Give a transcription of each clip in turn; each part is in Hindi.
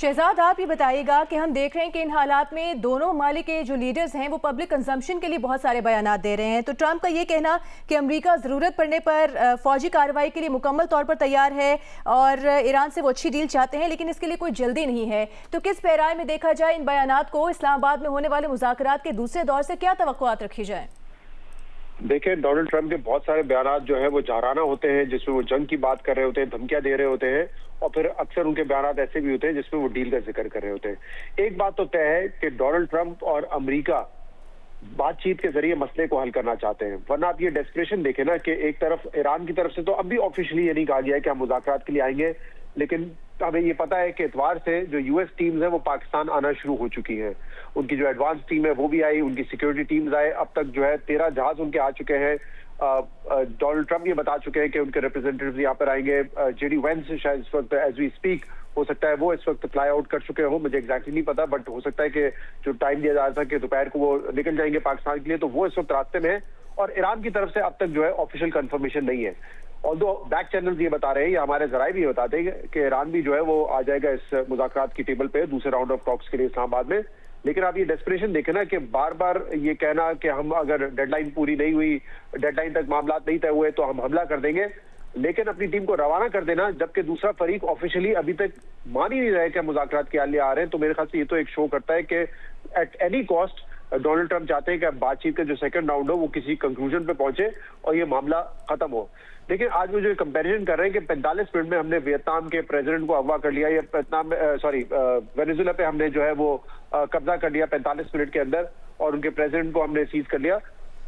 शहजाद, आप ये बताइएगा कि हम देख रहे हैं कि इन हालात में दोनों ममालिक के जो लीडर्स हैं वो पब्लिक कंजम्पशन के लिए बहुत सारे बयानात दे रहे हैं। तो ट्रंप का ये कहना कि अमेरिका ज़रूरत पड़ने पर फौजी कार्रवाई के लिए मुकम्मल तौर पर तैयार है और ईरान से वो अच्छी डील चाहते हैं, लेकिन इसके लिए कोई जल्दी नहीं है। तो किस पैराए में देखा जाए इन बयानात को? इस्लामाबाद में होने वाले मुज़ाकरात के दूसरे दौर से क्या तवक्कुआत रखी जाए? देखिए, डोनाल्ड ट्रंप के बहुत सारे बयानात जो है वो जाराना होते हैं, जिसमें वो जंग की बात कर रहे होते हैं, धमकियां दे रहे होते हैं, और फिर अक्सर उनके बयानात ऐसे भी होते हैं जिसमें वो डील का जिक्र कर रहे होते हैं। एक बात तो तय है कि डोनाल्ड ट्रंप और अमेरिका बातचीत के जरिए मसले को हल करना चाहते हैं, वरना आप ये डेस्परेशन देखें ना कि एक तरफ ईरान की तरफ से तो अब भी ऑफिशियली ये नहीं कहा गया है कि हम मुज़ाकरात के लिए आएंगे, लेकिन हमें ये पता है कि इतवार से जो यूएस टीम्स है वो पाकिस्तान आना शुरू हो चुकी हैं। उनकी जो एडवांस टीम है वो भी आई, उनकी सिक्योरिटी टीम्स आए। अब तक जो है 13 जहाज उनके आ चुके हैं। डोनाल्ड ट्रंप ये बता चुके हैं कि उनके रिप्रेजेंटेटिव्स यहाँ पर आएंगे। जेडी वेंस शायद इस वक्त एज वी स्पीक हो सकता है वो इस वक्त फ्लाई आउट कर चुके हो, मुझे एग्जैक्टली नहीं पता, बट हो सकता है कि जो टाइम दिया जा रहा था कि दोपहर को वो निकल जाएंगे पाकिस्तान के लिए, तो वो इस वक्त रास्ते में है। और ईरान की तरफ से अब तक जो है ऑफिशियल कंफर्मेशन नहीं है। ऑल्दो बैक चैनल्स ये बता रहे हैं या हमारे जराए भी ये बताते हैं कि ईरान भी जो है वो आ जाएगा इस मुज़ाकरात की टेबल पे दूसरे राउंड ऑफ टॉक्स के लिए इस्लामाबाद में। लेकिन आप ये डेस्परेशन देखें ना कि बार बार ये कहना कि हम अगर डेडलाइन पूरी नहीं हुई, डेडलाइन तक मामला नहीं तय हुए तो हम हमला कर देंगे, लेकिन अपनी टीम को रवाना कर देना, जबकि दूसरा फरीक ऑफिशियली अभी तक मान ही नहीं रहा है कि मुज़ाकरात के लिए आ रहे हैं। तो मेरे ख्याल से ये तो एक शो करता है कि at any cost Donald Trump चाहते हैं कि बातचीत का जो सेकंड राउंड हो वो किसी कंक्लूजन पे पहुंचे और ये मामला खत्म हो। लेकिन आज वो जो कंपैरिजन कर रहे हैं कि 45 मिनट में हमने वियतनाम के प्रेसिडेंट को अगवा कर लिया, या वेनेजुएला पे हमने जो है वो कब्जा कर लिया 45 मिनट के अंदर, और उनके प्रेसिडेंट को हमने सीज कर लिया,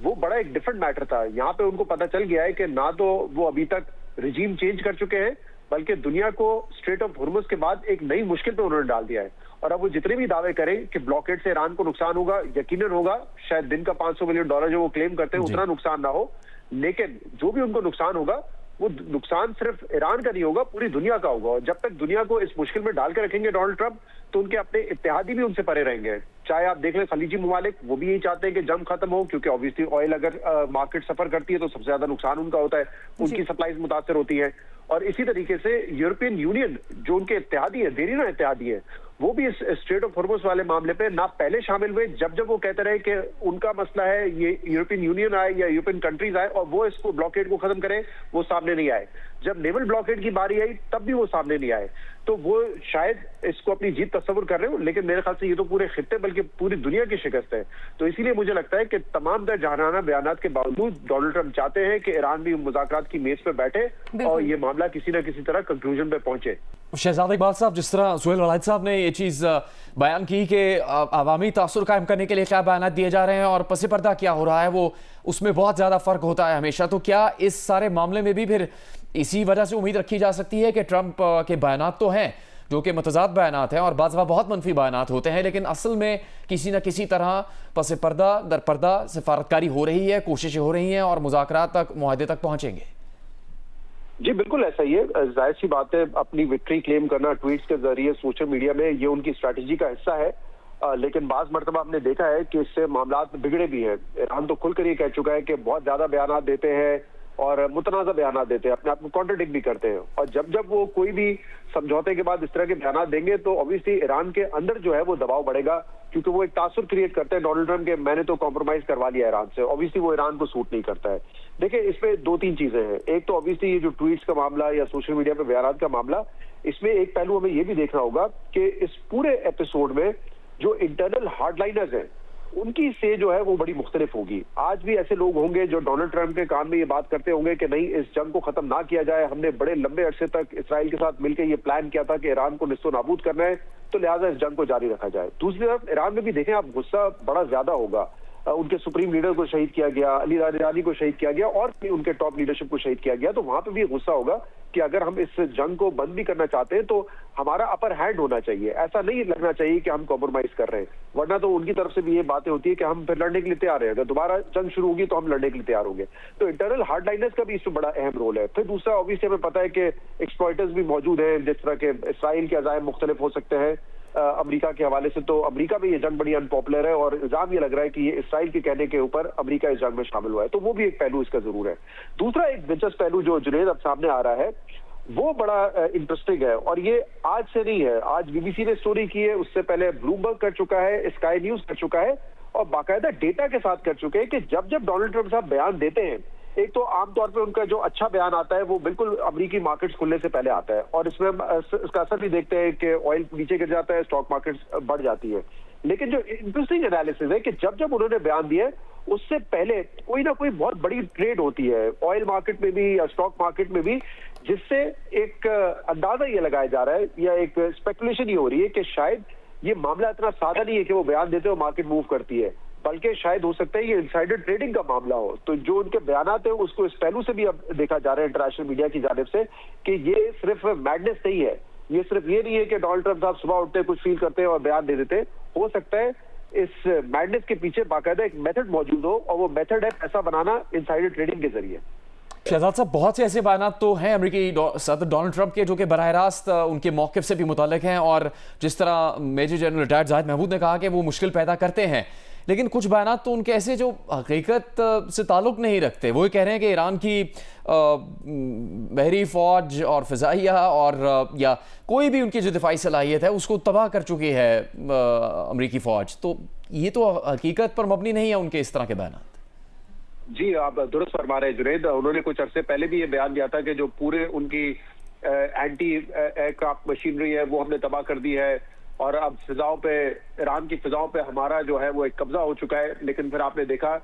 वो बड़ा एक डिफरेंट मैटर था। यहाँ पे उनको पता चल गया है कि ना तो वो अभी तक रिजीम चेंज कर चुके हैं, बल्कि दुनिया को स्ट्रेट ऑफ हुर्मुज के बाद एक नई मुश्किल पे उन्होंने डाल दिया है। और अब वो जितने भी दावे करें कि ब्लॉकेड से ईरान को नुकसान होगा, यकीनन होगा। शायद दिन का $500 मिलियन जो वो क्लेम करते हैं उतना नुकसान ना हो, लेकिन जो भी उनको नुकसान होगा वो नुकसान सिर्फ ईरान का नहीं होगा, पूरी दुनिया का होगा। और जब तक दुनिया को इस मुश्किल में डाल के रखेंगे डोनाल्ड ट्रंप, तो उनके अपने इत्तेहादी भी उनसे परे रहेंगे। चाहे आप देख लें खलीजी ममालिक, वो भी यही चाहते हैं कि जंग खत्म हो, क्योंकि ऑब्वियसली ऑयल अगर मार्केट सफर करती है तो सबसे ज्यादा नुकसान उनका होता है, उनकी सप्लाईज मुतासर होती है। और इसी तरीके से यूरोपियन यूनियन जो उनके इत्तेहादी है, देरी ना इत्तेहादी है, वो भी इस स्ट्रेट ऑफ हुर्मुज वाले मामले पे ना पहले शामिल हुए, जब वो कहते रहे कि उनका मसला है, ये यूरोपियन यूनियन आए या यूरोपियन कंट्रीज आए और वो इसको ब्लॉकेड को खत्म करें, वो सामने नहीं आए। जब नेवल ब्लॉकेड की बारी आई तब भी वो सामने नहीं आए। तो वो शायद इसको अपनी जीत तस्वुर कर रहे हो, लेकिन मेरे ख्याल से ये तो पूरे खित्ते बल्कि पूरी दुनिया की शिकस्त है। तो इसीलिए मुझे लगता है कि तमाम दर जहानाना बयानात के बावजूद डोनाल्ड ट्रंप चाहते हैं कि ईरान भी मुज़ाकरात की मेज पे बैठे और ये मामला किसी न किसी तरह कंक्लूजन पे पहुंचे। शहजाद इकबाल साहब, जिस तरह सुहेल वलायत साहब ने ये चीज़ बयान की कि अवामी तासुर कायम करने के लिए क्या बयान दिए जा रहे हैं और पसे पर्दा क्या हो रहा है, वो उसमें बहुत ज़्यादा फ़र्क होता है हमेशा। तो क्या इस सारे मामले में भी फिर इसी वजह से उम्मीद रखी जा सकती है कि ट्रंप के बयानात तो हैं जो कि मतजाद बयानात हैं और बाज़ बहुत मनफी बयानात होते हैं, लेकिन असल में किसी न किसी तरह पसे पर्दा दर पर्दा सिफारतकारी हो रही है, कोशिशें हो रही हैं और मुज़ाकरात तक, मुआहदे तक पहुँचेंगे? जी बिल्कुल ऐसा ही है। जाहिर सी बात है, अपनी विक्ट्री क्लेम करना ट्वीट्स के जरिए सोशल मीडिया में, ये उनकी स्ट्रैटेजी का हिस्सा है। लेकिन बाज़ मरतबा हमने देखा है कि इससे मामलात बिगड़े भी हैं। ईरान तो खुलकर ये कह चुका है कि बहुत ज्यादा बयानात देते हैं और मुतनाज़ा बयानात देते हैं, अपने आप को कॉन्ट्रडिक्ट भी करते हैं। और जब जब वो कोई भी समझौते के बाद इस तरह के बयानात देंगे तो ऑब्वियसली ईरान के अंदर जो है वो दबाव बढ़ेगा, क्योंकि वो एक तासुर क्रिएट करते हैं डोनाल्ड ट्रंप के, मैंने तो कॉम्प्रोमाइज करवा लिया ईरान से। ऑब्वियसली वो ईरान को सूट नहीं करता है। देखिए, इसमें 2-3 चीजें हैं। एक तो ऑब्वियसली ये जो ट्वीट्स का मामला या सोशल मीडिया पे बयानात का मामला, इसमें एक पहलू हमें ये भी देखना होगा कि इस पूरे एपिसोड में जो इंटरनल हार्डलाइनर्स हैं उनकी से जो है वो बड़ी मुख्तलिफ होगी। आज भी ऐसे लोग होंगे जो डोनाल्ड ट्रंप के कान में ये बात करते होंगे कि नहीं, इस जंग को खत्म ना किया जाए, हमने बड़े लंबे अरसे तक इसराइल के साथ मिलकर ये प्लान किया था कि ईरान को निस्तो नाबूद करना है, तो लिहाजा इस जंग को जारी रखा जाए। दूसरी तरफ ईरान में भी देखें आप, गुस्सा बड़ा ज्यादा होगा। उनके सुप्रीम लीडर को शहीद किया गया, अली रानी को शहीद किया गया और भी उनके टॉप लीडरशिप को शहीद किया गया। तो वहां पे भी गुस्सा होगा कि अगर हम इस जंग को बंद भी करना चाहते हैं तो हमारा अपर हैंड होना चाहिए, ऐसा नहीं लगना चाहिए कि हम कॉम्प्रोमाइज कर रहे हैं, वरना तो उनकी तरफ से भी ये बातें होती है कि हम फिर लड़ने के लिए तैयार हैं, अगर दोबारा जंग शुरू होगी तो हम लड़ने के लिए तैयार होंगे। तो इंटरनल हार्डलाइनर्स का भी इसमें बड़ा अहम रोल है। फिर दूसरा, ऑब्वियसली हमें पता है कि एक्सप्लॉइटर्स भी मौजूद हैं, जिस तरह के इसराइल के अज़ाइम मुख्तलिफ हो सकते हैं अमेरिका के हवाले से। तो अमेरिका में ये जंग बड़ी अनपॉपुलर है और इल्जाम ये लग रहा है कि ये इसराइल के कहने के ऊपर अमेरिका इस जंग में शामिल हुआ है, तो वो भी एक पहलू इसका जरूर है। दूसरा एक दिलचस्प पहलू जो जुनैद अब सामने आ रहा है वो बड़ा इंटरेस्टिंग है। और ये आज से नहीं है, आज बीबीसी ने स्टोरी की है, उससे पहले ब्लूमबर्ग कर चुका है, स्काई न्यूज कर चुका है, और बाकायदा डेटा के साथ कर चुके हैं कि जब जब डोनाल्ड ट्रंप साहब बयान देते हैं, एक तो आमतौर पे उनका जो अच्छा बयान आता है वो बिल्कुल अमेरिकी मार्केट्स खुलने से पहले आता है, और इसमें इसका असर भी देखते हैं कि ऑयल नीचे गिर जाता है, स्टॉक मार्केट्स बढ़ जाती है। लेकिन जो इंटरेस्टिंग एनालिसिस है कि जब जब उन्होंने बयान दिया उससे पहले कोई ना कोई बहुत बड़ी ट्रेड होती है ऑयल मार्केट में भी या स्टॉक मार्केट में भी, जिससे एक अंदाजा ये लगाया जा रहा है या एक स्पेकुलेशन ये हो रही है कि शायद ये मामला इतना सादा नहीं है कि वो बयान देते हो मार्केट मूव करती है, बल्कि शायद हो सकता है ये इनसाइडर ट्रेडिंग का मामला हो। तो जो उनके बयान है उसको इस पहलू से भी अब देखा जा रहा है इंटरनेशनल मीडिया की जानिब से कि ये सिर्फ मैडनेस नहीं है, ये सिर्फ ये नहीं है कि डोनाल्ड ट्रंप साहब सुबह उठते कुछ फील करते हैं और बयान दे देते। हो सकता है इस मैडनेस के पीछे बाकायदा एक मेथड मौजूद हो, और वो मेथड है पैसा बनाना इनसाइडर ट्रेडिंग के जरिए। शहजाद साहब, बहुत से ऐसे बयान तो हैं अमेरिकी सदर डोनाल्ड ट्रंप के जो कि बराह रास्त उनके मौक़िफ़ से भी मुताल्लिक हैं, और जिस तरह major general retired Zahid Mahmood ने कहा कि वो मुश्किल पैदा करते हैं, लेकिन कुछ बयान तो उनके ऐसे जो हकीकत से ताल्लुक़ नहीं रखते। वो ये कह रहे हैं कि ईरान की बहरी फ़ौज और फ़िज़ाइया और या कोई भी उनकी जो दिफाई सलाहियत है उसको तबाह कर चुकी है अमेरिकी फ़ौज। तो ये तो हकीकत पर मबनी नहीं है उनके इस तरह के बयान। जी, आप दुरुस्त फरमा रहे हैं जुनैद। उन्होंने कुछ अरसे पहले भी ये बयान दिया था कि जो पूरे उनकी एंटी एयरक्राफ्ट मशीनरी है वो हमने तबाह कर दी है, और अब फिजाओं पे, ईरान की फिजाओं पे हमारा जो है वो एक कब्जा हो चुका है। लेकिन फिर आपने देखा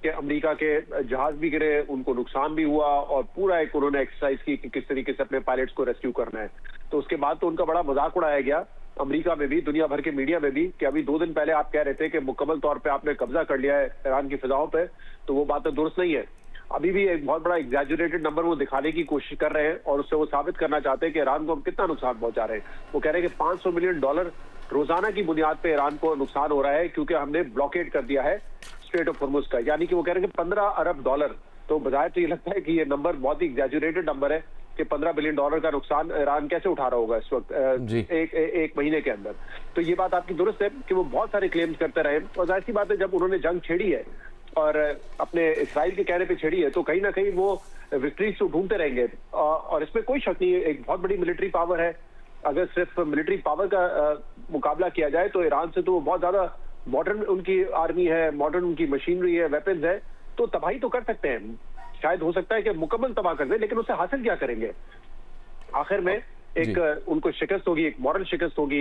कि अमेरिका के जहाज भी गिरे, उनको नुकसान भी हुआ, और पूरा एक उन्होंने एक्सरसाइज की कि किस तरीके से अपने पायलट्स को रेस्क्यू करना है। तो उसके बाद तो उनका बड़ा मजाक उड़ाया गया अमेरिका में भी, दुनिया भर के मीडिया में भी, कि अभी 2 दिन पहले आप कह रहे थे कि मुकम्मल तौर पे आपने कब्जा कर लिया है ईरान की फिजाओं पे, तो वो बात तो दुरुस्त नहीं है। अभी भी एक बहुत बड़ा एग्जैजुरेटेड नंबर वो दिखाने की कोशिश कर रहे हैं, और उससे वो साबित करना चाहते हैं कि ईरान को हम कितना नुकसान पहुंचा रहे हैं। वो कह रहे हैं कि $500 मिलियन रोजाना की बुनियाद पे ईरान को नुकसान हो रहा है, क्योंकि हमने ब्लॉकेड कर दिया है स्ट्रेट ऑफ हॉर्मुज का। यानी कि वो कह रहे हैं कि $15 अरब। तो बजाय तो ये लगता है कि ये नंबर बहुत ही एग्जैजुरेटेड नंबर है कि $15 बिलियन का नुकसान ईरान कैसे उठा रहा होगा इस वक्त एक महीने के अंदर। तो ये बात आपकी दुरुस्त है कि वो बहुत सारे क्लेम्स करते रहे, और जाहिर सी बात है जब उन्होंने जंग छेड़ी है और अपने इसराइल के कहने पे छेड़ी है, तो कहीं ना कहीं वो विक्ट्रीज तो ढूंढते रहेंगे, और इसमें कोई शक नहीं है। एक बहुत बड़ी मिलिट्री पावर है, अगर सिर्फ मिलिट्री पावर का मुकाबला किया जाए तो ईरान से तो वो बहुत ज्यादा मॉडर्न उनकी आर्मी है, मॉडर्न उनकी मशीनरी है, वेपन्स है, तो तबाही तो कर सकते हैं। शायद हो सकता है कि मुकम्मल तबाह कर दें, लेकिन उससे हासिल क्या करेंगे? आखिर में एक उनको शिकस्त होगी, एक मॉरल शिकस्त होगी।